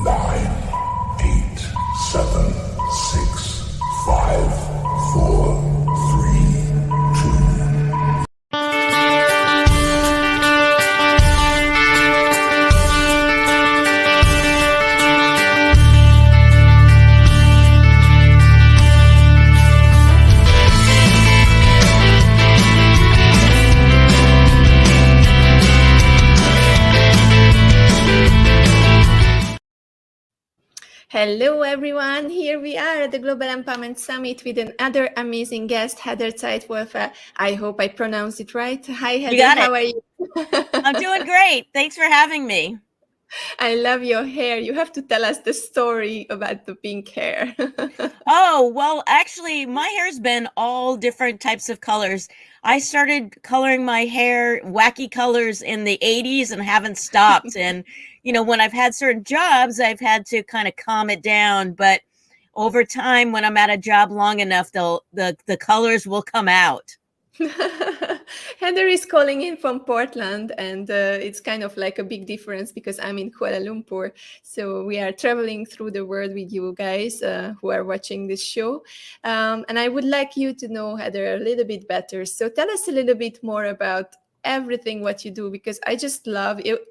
9, 8, 7, 6, 5, 4, 3, 2. Hello, everyone. Here we are at the Global Empowerment Summit with another amazing guest, Heather Zeitwolfer. I hope I pronounced it right. Hi, Heather. You got it. How are you? I'm doing great. Thanks for having me. I love your hair. You have to tell us the story about the pink hair. Oh, well, actually, my hair's been all different types of colors. I started coloring my hair wacky colors in the 80s and haven't stopped. And, when I've had certain jobs, I've had to kind of calm it down. But over time, when I'm at a job long enough, the colors will come out. Heather is calling in from Portland, and it's kind of like a big difference because I'm in Kuala Lumpur. So we are traveling through the world with you guys who are watching this show. And I would like you to know Heather a little bit better. So tell us a little bit more about everything what you do, because I just love it.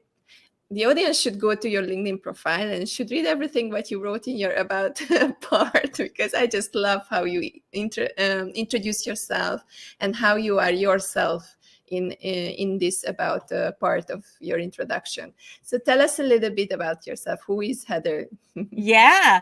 The audience should go to your LinkedIn profile and should read everything what you wrote in your about part, because I just love how you introduce yourself and how you are yourself in this about part of your introduction. So tell us a little bit about yourself. Who is Heather? Yeah.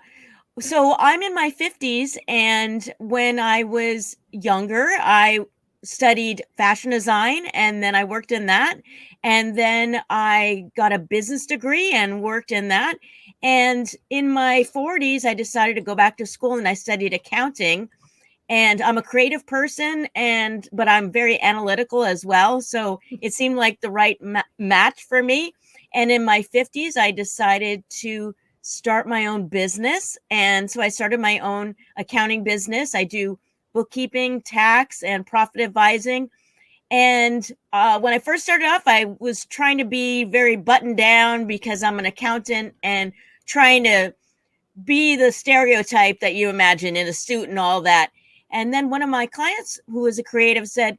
So I'm in my 50s, and when I was younger, I studied fashion design, and then I worked in that. And then I got a business degree and worked in that. And in my 40s, I decided to go back to school and I studied accounting. And I'm a creative person, but I'm very analytical as well. So it seemed like the right match for me. And in my 50s, I decided to start my own business. And so I started my own accounting business. I do bookkeeping, tax, and profit advising. And when I first started off, I was trying to be very buttoned down because I'm an accountant and trying to be the stereotype that you imagine in a suit and all that. And then one of my clients who was a creative said,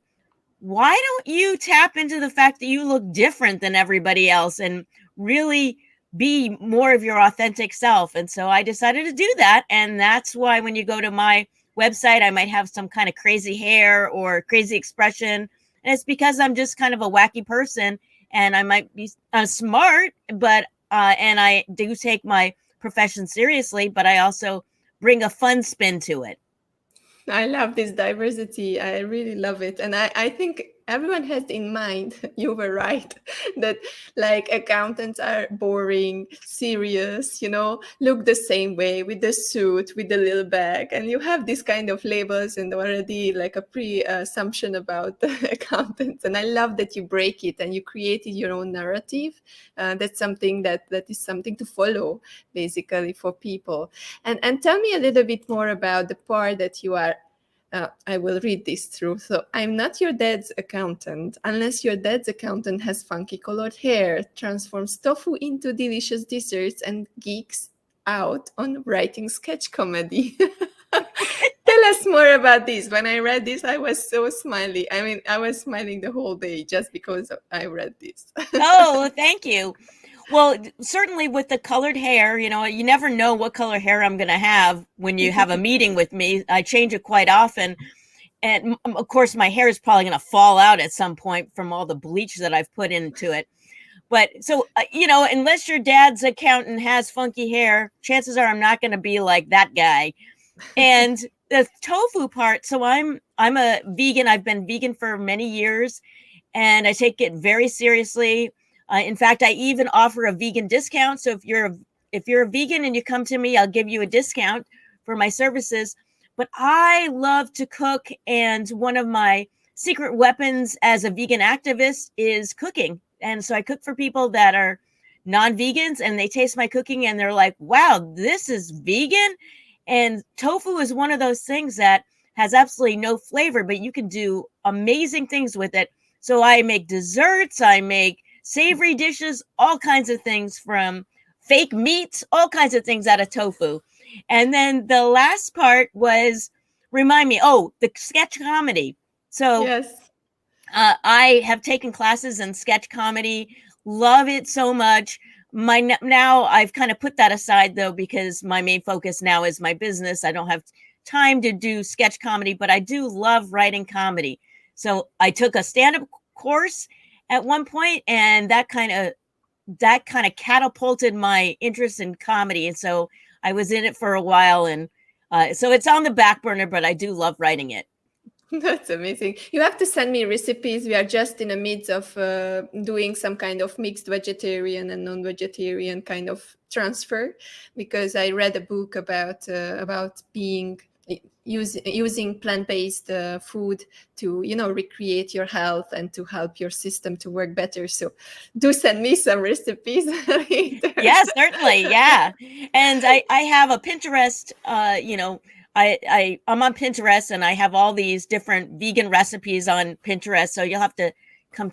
why don't you tap into the fact that you look different than everybody else and really be more of your authentic self? And so I decided to do that. And that's why when you go to my website, I might have some kind of crazy hair or crazy expression. And it's because I'm just kind of a wacky person, and I might be smart, but and I do take my profession seriously, but I also bring a fun spin to it. I love this diversity. I really love it. And I think everyone has in mind, you were right, that like accountants are boring, serious, look the same way with the suit, with the little bag. And you have this kind of labels and already like a pre-assumption about the accountants. And I love that you break it and you created your own narrative. That's something that is something to follow, basically, for people. And tell me a little bit more about the part that you are. I will read this through. So, I'm not your dad's accountant unless your dad's accountant has funky colored hair, transforms tofu into delicious desserts, and geeks out on writing sketch comedy. Tell us more about this. When I read this, I was so smiley. I mean, I was smiling the whole day just because I read this. Oh, thank you. Well, certainly with the colored hair, you never know what color hair I'm going to have when you have a meeting with me. I change it quite often. And of course, my hair is probably going to fall out at some point from all the bleach that I've put into it. But so, unless your dad's accountant has funky hair, chances are I'm not going to be like that guy. And the tofu part. So I'm a vegan. I've been vegan for many years, and I take it very seriously. In fact, I even offer a vegan discount. So if you're a vegan and you come to me, I'll give you a discount for my services. But I love to cook, and one of my secret weapons as a vegan activist is cooking. And so I cook for people that are non-vegans, and they taste my cooking and they're like, wow, this is vegan. And tofu is one of those things that has absolutely no flavor, but you can do amazing things with it. So I make desserts, I make savory dishes, all kinds of things, from fake meats, all kinds of things out of tofu. And then the last part was, remind me, the sketch comedy. So Yes. I have taken classes in sketch comedy, love it so much. Now I've kind of put that aside though, because my main focus now is my business. I don't have time to do sketch comedy, but I do love writing comedy. So I took a stand-up course at one point, and that kind of catapulted my interest in comedy. And so I was in it for a while, and so it's on the back burner, but I do love writing it. That's amazing. You have to send me recipes. We are just in the midst of doing some kind of mixed vegetarian and non-vegetarian kind of transfer, because I read a book about being using plant-based food to recreate your health and to help your system to work better. So do send me some recipes. Yes, certainly. Yeah. And I have a Pinterest, I'm on Pinterest, and I have all these different vegan recipes on Pinterest. So you'll have to come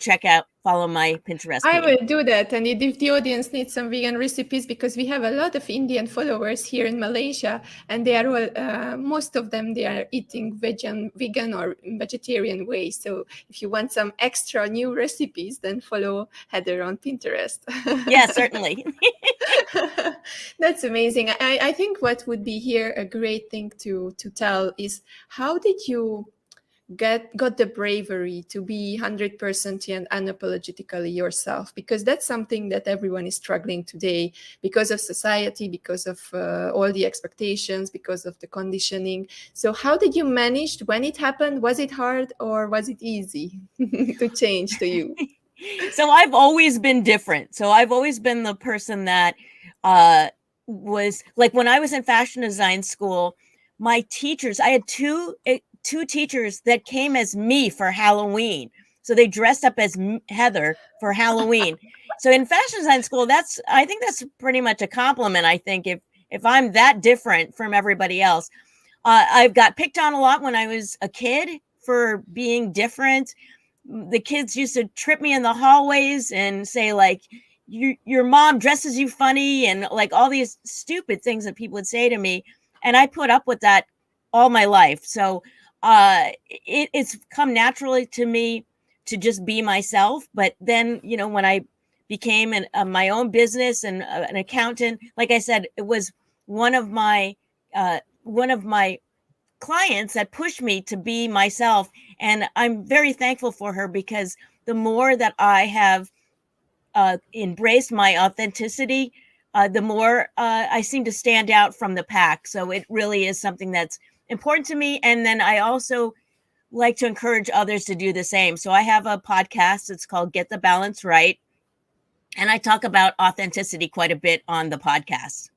follow my Pinterest page. I will do that. And if the audience needs some vegan recipes, because we have a lot of Indian followers here in Malaysia, and they are all, most of them, they are eating vegan or vegetarian way. So if you want some extra new recipes, then follow Heather on Pinterest. Yeah, certainly. That's amazing. I think what would be here a great thing to tell is, how did you got the bravery to be 100% and unapologetically yourself? Because that's something that everyone is struggling today, because of society, because of all the expectations, because of the conditioning. So how did you manage when it happened? Was it hard or was it easy to change to you? So I've always been different. So I've always been the person that was like, when I was in fashion design school, my teachers, I had two teachers that came as me for Halloween. So they dressed up as Heather for Halloween. So in fashion design school, I think that's pretty much a compliment. I think if I'm that different from everybody else, I've got picked on a lot when I was a kid for being different. The kids used to trip me in the hallways and say, like, your mom dresses you funny, and like all these stupid things that people would say to me. And I put up with that all my life. So it's come naturally to me to just be myself. But then, when I became my own business and an accountant, like I said, it was one of my clients that pushed me to be myself. And I'm very thankful for her, because the more that I have embraced my authenticity, the more I seem to stand out from the pack. So it really is something that's important to me. And then I also like to encourage others to do the same. So I have a podcast. It's called Get the Balance Right. And I talk about authenticity quite a bit on the podcast.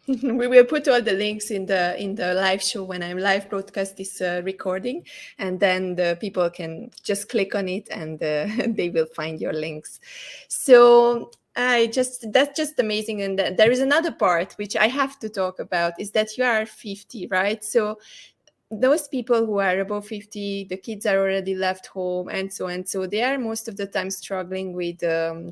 We will put all the links in the live show when I'm live broadcast this recording, and then the people can just click on it and they will find your links. So that's just amazing. And there is another part which I have to talk about, is that you are 50, right? So those people who are above 50, the kids are already left home, and so they are most of the time struggling with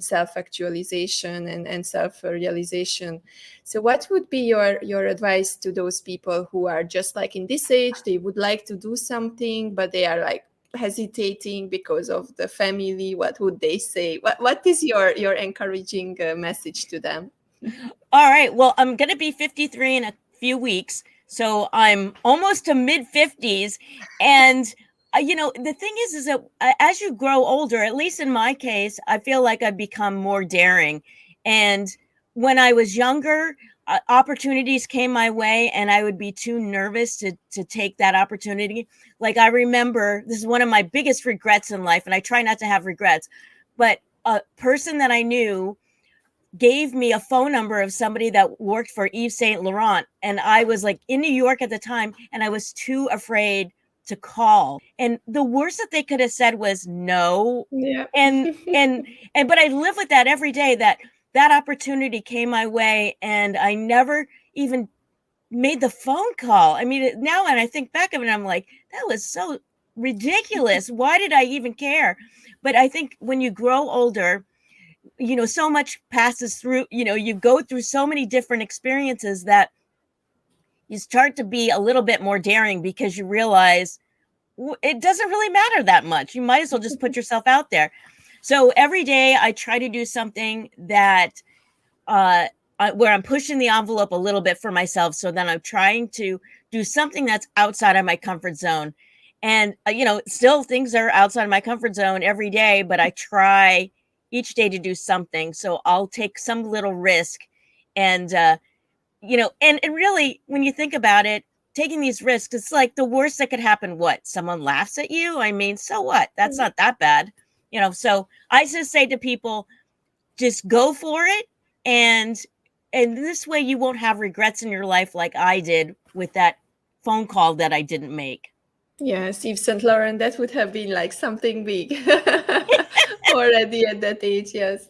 self-actualization and self-realization. So what would be your advice to those people who are just like in this age, they would like to do something, but they are like hesitating because of the family? What would they say? What is your encouraging message to them? All right. Well, I'm going to be 53 in a few weeks. So I'm almost to mid 50s. And, the thing is that as you grow older, at least in my case, I feel like I've become more daring. And when I was younger, opportunities came my way, and I would be too nervous to take that opportunity. Like, I remember, this is one of my biggest regrets in life, and I try not to have regrets, but a person that I knew gave me a phone number of somebody that worked for Yves Saint Laurent. And I was like in New York at the time, and I was too afraid to call. And the worst that they could have said was no. Yeah. But I live with that every day, that opportunity came my way, and I never even made the phone call. I mean, now when I think back of it, I'm like, that was so ridiculous. Why did I even care? But I think when you grow older, so much passes through, you go through so many different experiences that you start to be a little bit more daring because you realize it doesn't really matter that much. You might as well just put yourself out there. So every day I try to do something that where I'm pushing the envelope a little bit for myself. So then I'm trying to do something that's outside of my comfort zone. And, still things are outside of my comfort zone every day, but I try each day to do something. So I'll take some little risk. And, and really, when you think about it, taking these risks, it's like the worst that could happen. What? Someone laughs at you? I mean, so what? That's not that bad. So I just say to people, just go for it. And this way you won't have regrets in your life like I did with that phone call that I didn't make. Yes, Yves Saint Laurent, that would have been like something big already at that age. Yes.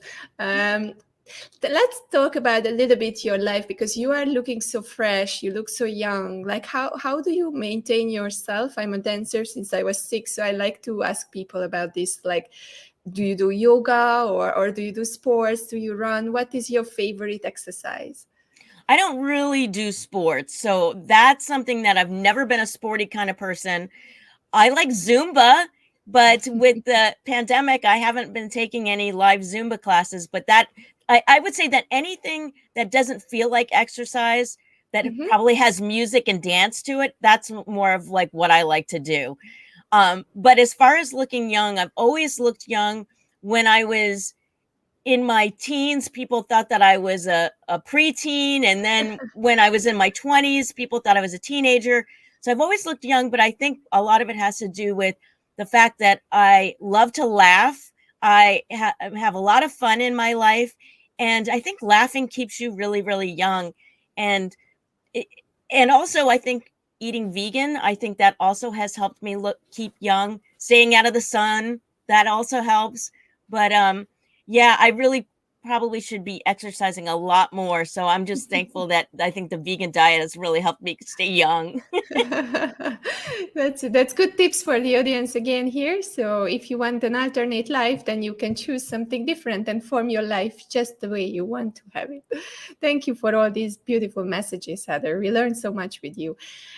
Let's talk about a little bit your life, because you are looking so fresh. You look so young. Like how do you maintain yourself? I'm a dancer since I was 6, so I like to ask people about this. Like, do you do yoga or do you do sports? Do you run? What is your favorite exercise? I don't really do sports, so that's something that I've never been a sporty kind of person. I like Zumba, but with the pandemic, I haven't been taking any live Zumba classes. But that I would say that anything that doesn't feel like exercise, that probably has music and dance to it, that's more of like what I like to do. But as far as looking young, I've always looked young. When I was in my teens, people thought that I was a preteen. And then when I was in my 20s, people thought I was a teenager. So I've always looked young, but I think a lot of it has to do with the fact that I love to laugh. I have a lot of fun in my life. And I think laughing keeps you really, really young. And also I think eating vegan, I think that also has helped me keep young. Staying out of the sun, that also helps. But yeah, I really probably should be exercising a lot more. So I'm just thankful that I think the vegan diet has really helped me stay young. That's good tips for the audience again here. So if you want an alternate life, then you can choose something different and form your life just the way you want to have it. Thank you for all these beautiful messages, Heather. We learned so much with you.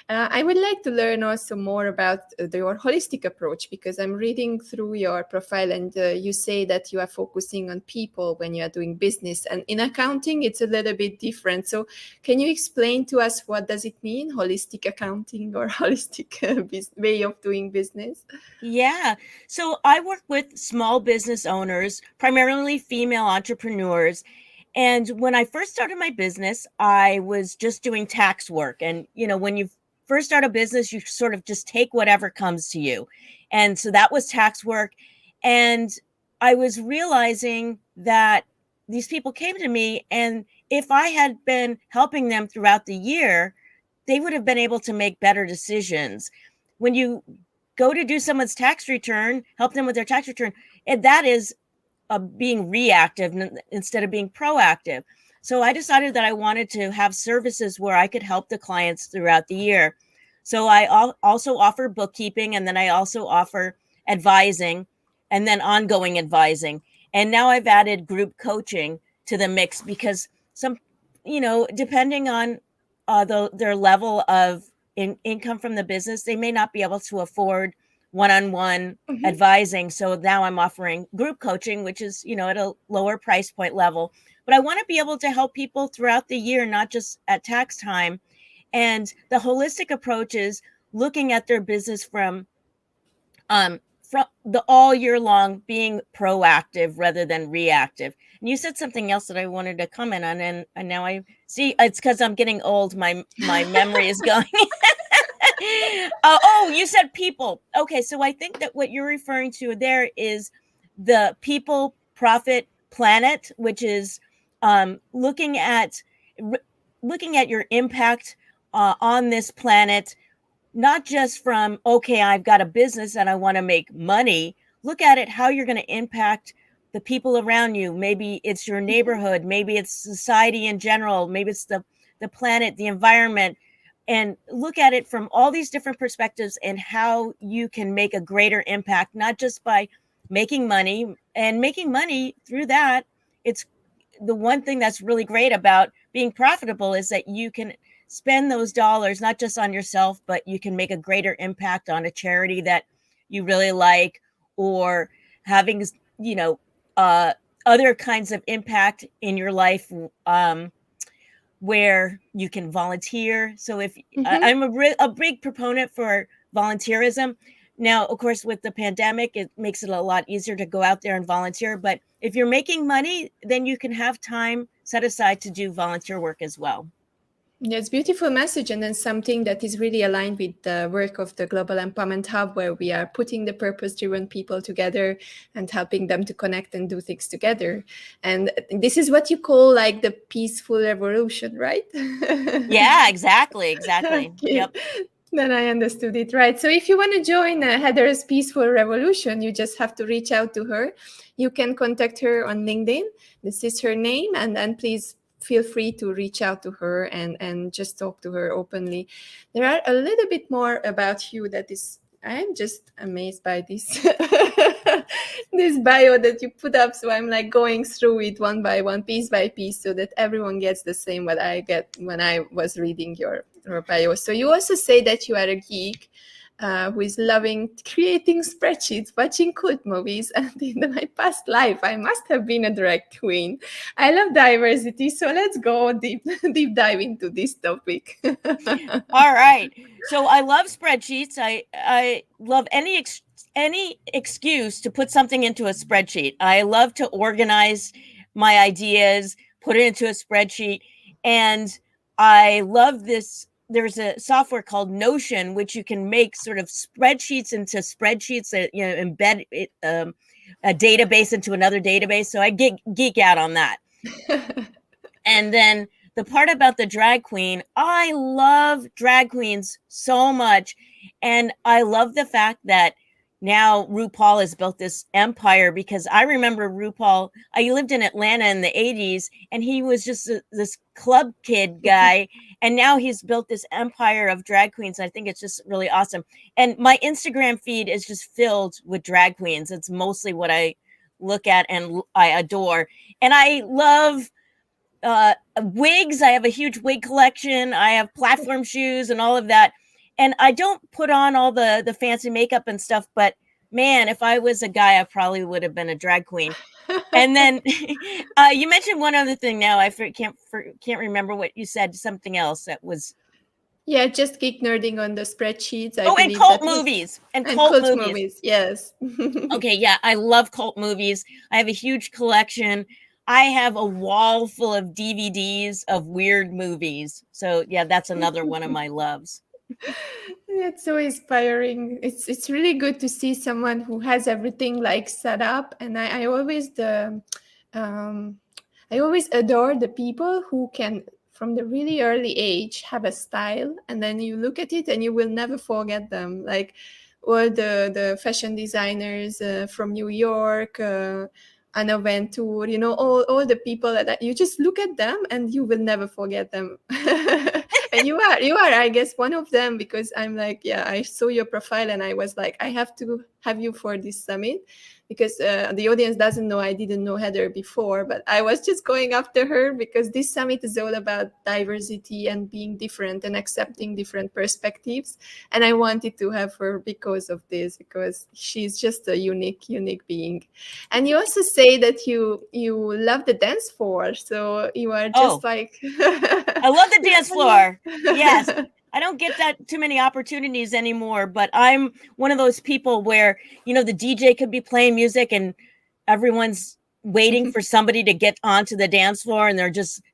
I would like to learn also more about your holistic approach, because I'm reading through your profile and you say that you are focusing on people when you are doing business, and in accounting it's a little bit different. So can you explain to us what does it mean, holistic accounting or holistic way of doing business? Yeah. So I work with small business owners, primarily female entrepreneurs. And when I first started my business, I was just doing tax work. And, when you first start a business, you sort of just take whatever comes to you. And so that was tax work. And I was realizing that these people came to me, and if I had been helping them throughout the year, they would have been able to make better decisions. When you go to do someone's tax return, help them with their tax return, and that is being reactive instead of being proactive. So I decided that I wanted to have services where I could help the clients throughout the year. So I also offer bookkeeping, and then I also offer advising, and then ongoing advising. And now I've added group coaching to the mix, because some, depending on their level of income from the business, they may not be able to afford one-on-one advising. So now I'm offering group coaching, which is, at a lower price point level. But I want to be able to help people throughout the year, not just at tax time. And the holistic approach is looking at their business from the all year long, being proactive rather than reactive. And you said something else that I wanted to comment on, and now I see it's because I'm getting old. My memory is going. Oh, you said people. Okay, so I think that what you're referring to there is the people, profit, planet, which is looking at your impact on this planet, not just from, okay, I've got a business and I want to make money. Look at it, how you're going to impact the people around you. Maybe it's your neighborhood, maybe it's society in general, maybe it's the planet, the environment, and look at it from all these different perspectives and how you can make a greater impact, not just by making money. And making money through that it's the one thing that's really great about being profitable is that you can spend those dollars not just on yourself, but you can make a greater impact on a charity that you really like, or having, you know, other kinds of impact in your life, where you can volunteer. So if I'm a big proponent for volunteerism. Now, of course, with the pandemic, it makes it a lot easier to go out there and volunteer. But if you're making money, then you can have time set aside to do volunteer work as well. Yes, beautiful message. And then something that is really aligned with the work of the Global Empowerment Hub, where we are putting the purpose-driven people together and helping them to connect and do things together. And this is what you call like the peaceful revolution, right? Yeah, exactly. Okay. Yep. Then I understood it right. So if you want to join Heather's Peaceful Revolution, you just have to reach out to her. You can contact her on LinkedIn. This is her name. And then please feel free to reach out to her and just talk to her openly. There are a little bit more about you that is, I'm just amazed by this this bio that you put up. So I'm like going through it one by one, piece by piece, so that everyone gets the same what I get when I was reading your bio. So you also say that you are a geek who is loving creating spreadsheets, watching cult movies, and in my past life, I must have been a drag queen. I love diversity, so let's go deep dive into this topic. All right. So I love spreadsheets. I love any excuse to put something into a spreadsheet. I love to organize my ideas, put it into a spreadsheet, and I love this. There's a software called Notion, which you can make sort of spreadsheets into spreadsheets that, you know, embed it, a database into another database. So I geek out on that. And then the part about the drag queen, I love drag queens so much. And I love the fact that now RuPaul has built this empire, because I remember RuPaul, I lived in Atlanta in the 80s, and he was just this club kid guy. And now he's built this empire of drag queens. I think it's just really awesome. And my Instagram feed is just filled with drag queens. It's mostly what I look at and I adore. And I love wigs. I have a huge wig collection. I have platform shoes and all of that. And I don't put on all the fancy makeup and stuff, but man, if I was a guy, I probably would have been a drag queen. And then you mentioned one other thing. Now I can't remember what you said. Something else that was. Yeah, just geek nerding on the spreadsheets. And cult movies. And cult movies. Yes. Okay, yeah, I love cult movies. I have a huge collection. I have a wall full of DVDs of weird movies. So yeah, that's another one of my loves. It's so inspiring. It's really good to see someone who has everything like set up. And I always adore the people who can, from the really early age, have a style, and then you look at it and you will never forget them. Like all the fashion designers from New York, Anna Venture, you know, all the people that you just look at them and you will never forget them. And you are, I guess, one of them, because I'm like, yeah, I saw your profile and I was like, I have to have you for this summit, because the audience doesn't know, I didn't know Heather before, but I was just going after her because this summit is all about diversity and being different and accepting different perspectives. And I wanted to have her because of this, because she's just a unique being. And you also say that you love the dance floor. So you are just like... I love the dance floor. Yes. I don't get that too many opportunities anymore, but I'm one of those people where, you know, the DJ could be playing music and everyone's waiting for somebody to get onto the dance floor, and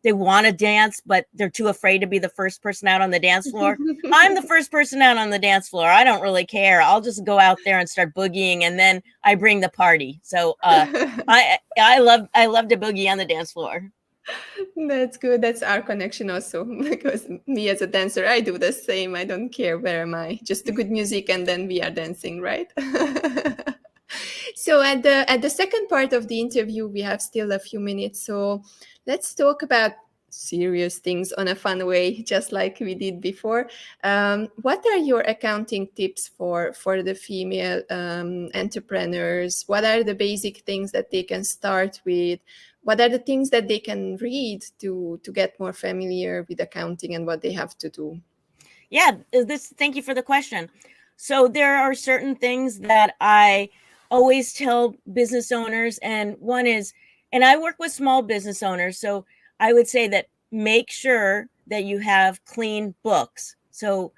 they want to dance, but they're too afraid to be the first person out on the dance floor. I'm the first person out on the dance floor. I don't really care. I'll just go out there and start boogieing, and then I bring the party. So I love to boogie on the dance floor. That's good. That's our connection also, because me as a dancer, I do the same. I don't care where am I, just the good music, and then we are dancing, right? So at the second part of the interview, we have still a few minutes. So let's talk about serious things on a fun way, just like we did before. What are your accounting tips for the female entrepreneurs? What are the basic things that they can start with? what are the things that they can read to get more familiar with accounting and what they have to do? Yeah, thank you for the question. So there are certain things that I always tell business owners, and one is, and I work with small business owners, so I would say that make sure that you have clean books. So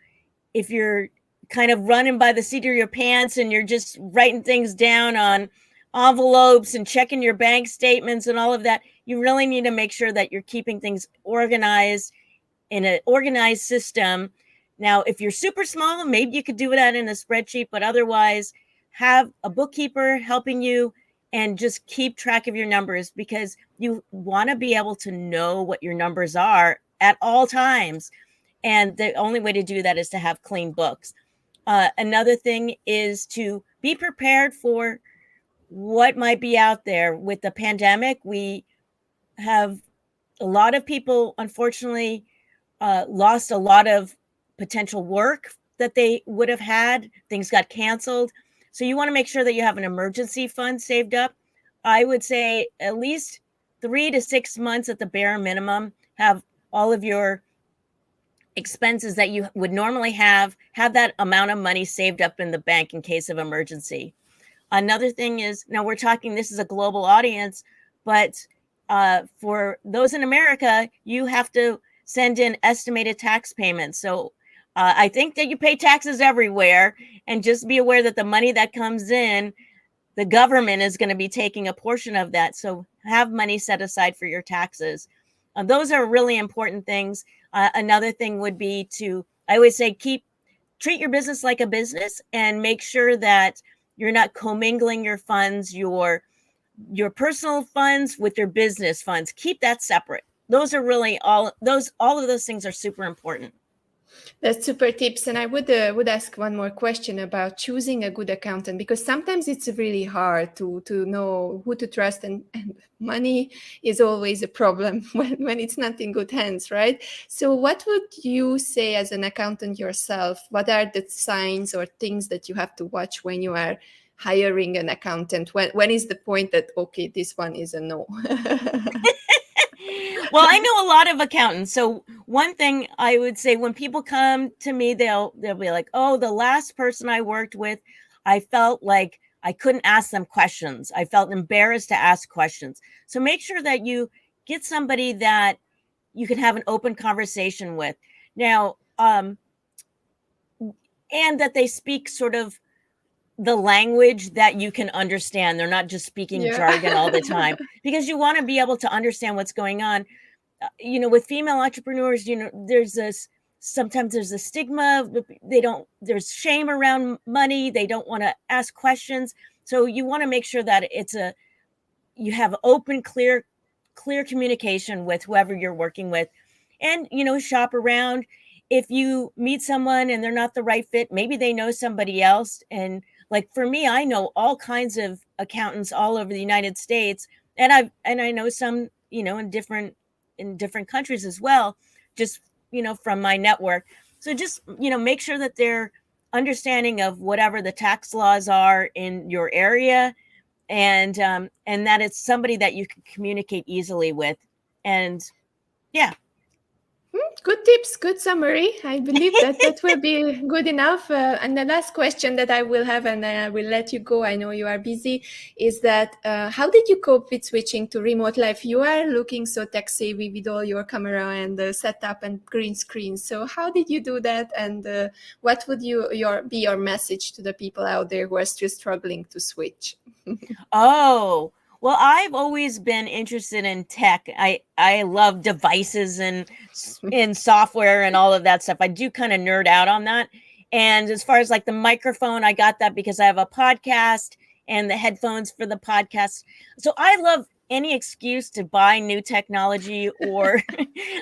if you're kind of running by the seat of your pants and you're just writing things down on envelopes and checking your bank statements and all of that, you really need to make sure that you're keeping things organized in an organized system. Now, if you're super small, maybe you could do that in a spreadsheet, but otherwise have a bookkeeper helping you and just keep track of your numbers, because you want to be able to know what your numbers are at all times. And the only way to do that is to have clean books. Another thing is to be prepared for what might be out there. With the pandemic, we have a lot of people, unfortunately, lost a lot of potential work that they would have had. Things got canceled. So you want to make sure that you have an emergency fund saved up. I would say at least 3 to 6 months at the bare minimum. Have all of your expenses that you would normally have that amount of money saved up in the bank in case of emergency. Another thing is, now we're talking, this is a global audience, but for those in America, you have to send in estimated tax payments. So I think that you pay taxes everywhere, and just be aware that the money that comes in, the government is going to be taking a portion of that. So have money set aside for your taxes. Those are really important things. Another thing would be to, I always say, treat your business like a business, and make sure that you're not commingling your funds, your personal funds with your business funds. Keep that separate. Those are really all of those things are super important. That's super tips. And I would ask one more question about choosing a good accountant, because sometimes it's really hard to know who to trust, and money is always a problem when it's not in good hands, right? So what would you say as an accountant yourself? What are the signs or things that you have to watch when you are hiring an accountant? When is the point that, okay, this one is a no? Well, I know a lot of accountants. So one thing I would say, when people come to me, they'll be like, oh, the last person I worked with, I felt like I couldn't ask them questions. I felt embarrassed to ask questions. So make sure that you get somebody that you can have an open conversation with. Now, and that they speak sort of the language that you can understand. They're not just speaking jargon all the time, because you want to be able to understand what's going on. With female entrepreneurs, sometimes there's a stigma. There's shame around money. They don't want to ask questions. So you want to make sure that you have open, clear communication with whoever you're working with, and, shop around. If you meet someone and they're not the right fit, maybe they know somebody else. And like for me, I know all kinds of accountants all over the United States, and I know some, in different countries as well, just, from my network. So just, make sure that they're understanding of whatever the tax laws are in your area, and that it's somebody that you can communicate easily with. And yeah. Good tips, good summary. I believe that will be good enough. And the last question that I will have, and I will let you go, I know you are busy, is that how did you cope with switching to remote life? You are looking so tech savvy with all your camera and setup and green screen. So how did you do that? And what would be your message to the people out there who are still struggling to switch? Oh, well, I've always been interested in tech. I love devices and in software and all of that stuff. I do kind of nerd out on that. And as far as like the microphone, I got that because I have a podcast, and the headphones for the podcast. So I love any excuse to buy new technology, or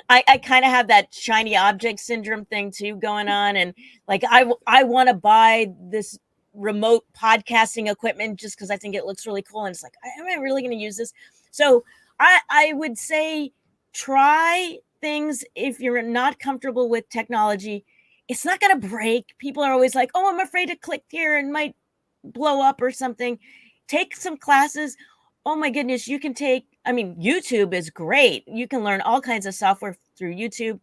I kind of have that shiny object syndrome thing too going on. And like, I want to buy this remote podcasting equipment just because I think it looks really cool. And it's like, am I really going to use this? So I would say try things. If you're not comfortable with technology, it's not going to break. People are always like, oh, I'm afraid to click here and might blow up or something. Take some classes. Oh my goodness, you can take I mean, YouTube is great. You can learn all kinds of software through YouTube.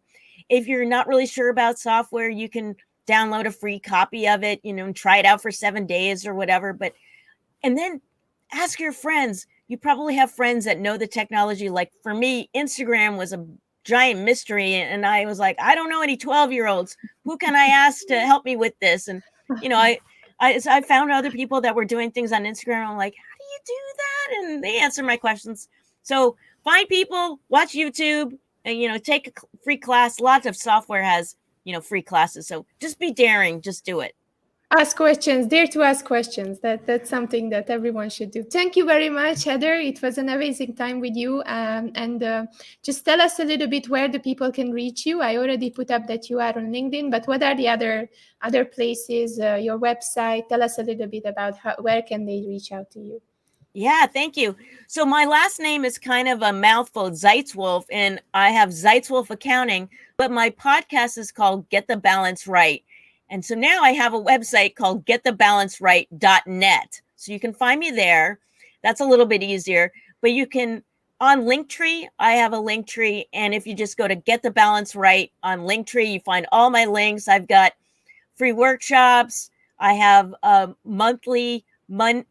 If you're not really sure about software, you can download a free copy of it, and try it out for 7 days or whatever. And then ask your friends. You probably have friends that know the technology. Like for me, Instagram was a giant mystery. And I was like, I don't know any 12-year-olds. Who can I ask to help me with this? And, I found other people that were doing things on Instagram. I'm like, how do you do that? And they answer my questions. So find people, watch YouTube, and, take a free class. Lots of software has, free classes. So just be daring. Just do it. Ask questions, dare to ask questions. That's something that everyone should do. Thank you very much, Heather. It was an amazing time with you. And just tell us a little bit where the people can reach you. I already put up that you are on LinkedIn, but what are the other places, your website? Tell us a little bit about where can they reach out to you. Yeah, thank you. So my last name is kind of a mouthful, Zeitzwolf, and I have Zeitzwolf Accounting, but my podcast is called Get the Balance Right. And so now I have a website called getthebalanceright.net. So you can find me there. That's a little bit easier, but you can on Linktree, I have a Linktree. And if you just go to Get the Balance Right on Linktree, you find all my links. I've got free workshops. I have a monthly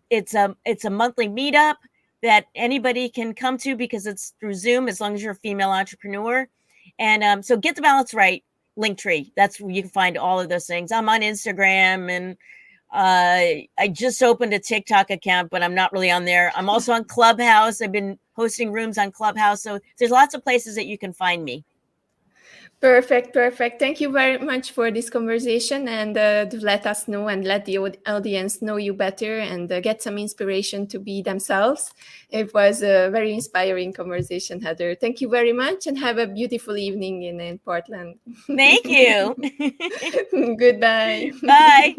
it's a monthly meetup that anybody can come to because it's through Zoom as long as you're a female entrepreneur. And so Get the Balance Right, Linktree. That's where you can find all of those things. I'm on Instagram, and I just opened a TikTok account, but I'm not really on there. I'm also on Clubhouse. I've been hosting rooms on Clubhouse. So there's lots of places that you can find me. Perfect. Thank you very much for this conversation, and to let us know and let the audience know you better and get some inspiration to be themselves. It was a very inspiring conversation, Heather. Thank you very much, and have a beautiful evening in Portland. Thank you. Goodbye. Bye.